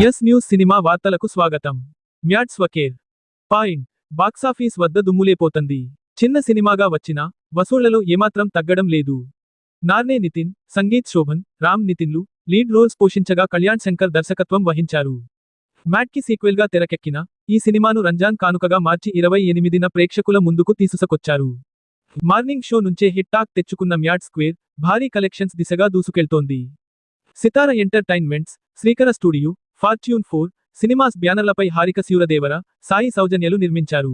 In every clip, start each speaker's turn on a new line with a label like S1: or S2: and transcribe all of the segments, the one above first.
S1: Yes news cinema వార్తలకు స్వాగతం. Mats వకేర్ point box office వద్ద దుమ్ములేపోతంది. చిన్న సినిమాగా వచ్చినా వసూళ్లలో ఏమాత్రం తగ్గడం లేదు. నార్నే నితిన్, సంగీత్ శోభన్, రామ్ నితిన్లు లీడ్ రోల్స్ పోషించగా కళ్యాణ్ శంకర్ దర్శకత్వం వహించారు. మ్యాట్కి సీక్వెల్గా తెరకెక్కిన ఈ సినిమాను రంజాన్ కానుకగా మార్చి 28న ప్రేక్షకుల ముందుకు తీసుకొచ్చారు. మార్నింగ్ షో నుంచే హిట్ టాక్ తెచ్చుకున్న మ్యాట్ స్క్వేర్ భారీ కలెక్షన్స్ దిశగా దూసుకెళ్తోంది. Sithara entertainments, Srikara studio, fortune 4 cinemas బ్యానర్లపై హారిక శివదేవర, సాయి సౌజన్యలు నిర్మించారు.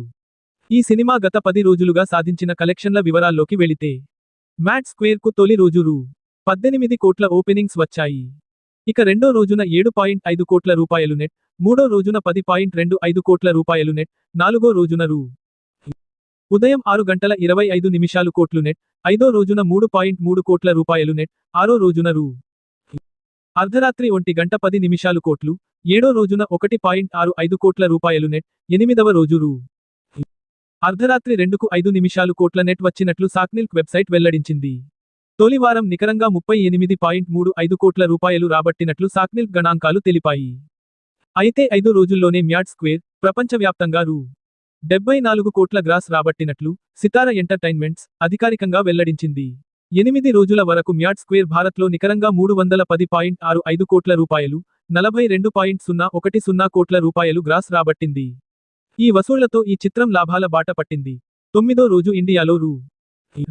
S1: ఈ సినిమా గత 10 రోజులుగా సాధించిన కలెక్షన్ల వివరాల్లోకి వెళితే మ్యాట్ స్క్వేర్కు తొలి రోజు రూ. 18 కోట్ల ఓపెనింగ్స్ వచ్చాయి. ఇక రెండో రోజున 7.5 కోట్ల రూపాయలు నెట్, మూడో రోజున 10.25 కోట్ల రూపాయలు నెట్, నాలుగో రోజున రూ. ఉదయం 6:25 కోట్లు నెట్, ఐదో రోజున 3.3 కోట్ల రూపాయలు నెట్, ఆరో రోజున రూ. అర్ధరాత్రి 1:10 కోట్లు, ఏడో రోజున 1.65 కోట్ల రూపాయలు నెట్, ఎనిమిదవ రోజు రూ. అర్ధరాత్రి 2:05 కోట్ల నెట్ వచ్చినట్లు సాక్నిల్క్ వెబ్సైట్ వెల్లడించింది. తొలి వారం నికరంగా 38.35 కోట్ల రూపాయలు రాబట్టినట్లు సాక్నిల్క్ గణాంకాలు తెలిపాయి. అయితే 5 రోజుల్లోనే మ్యాట్ స్క్వేర్ ప్రపంచవ్యాప్తంగా రూ. 74 కోట్ల గ్రాస్ రాబట్టినట్లు సితార ఎంటర్టైన్మెంట్స్ అధికారికంగా వెల్లడించింది. 8 రోజుల వరకు మ్యాట్ స్క్వేర్ భారత్లో నికరంగా 310.65 కోట్ల రూపాయలు, 42.010 కోట్ల రూపాయలు గ్రాస్ రాబట్టింది. ఈ వసూళ్లతో ఈ చిత్రం లాభాల బాట పట్టింది. 9వ రోజు ఇండియాలో రూ.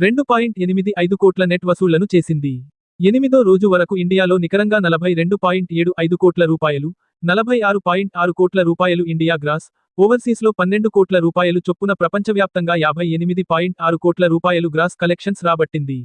S1: 2.85 కోట్ల నెట్ వసూళ్లను చేసింది. 8వ రోజు వరకు ఇండియాలో నికరంగా 42.75 కోట్ల రూపాయలు, 46.6 కోట్ల రూపాయలు ఇండియా గ్రాస్, ఓవర్సీస్లో 12 కోట్ల రూపాయలు చొప్పున ప్రపంచవ్యాప్తంగా 58.6 కోట్ల రూపాయలు గ్రాస్ కలెక్షన్స్ రాబట్టింది.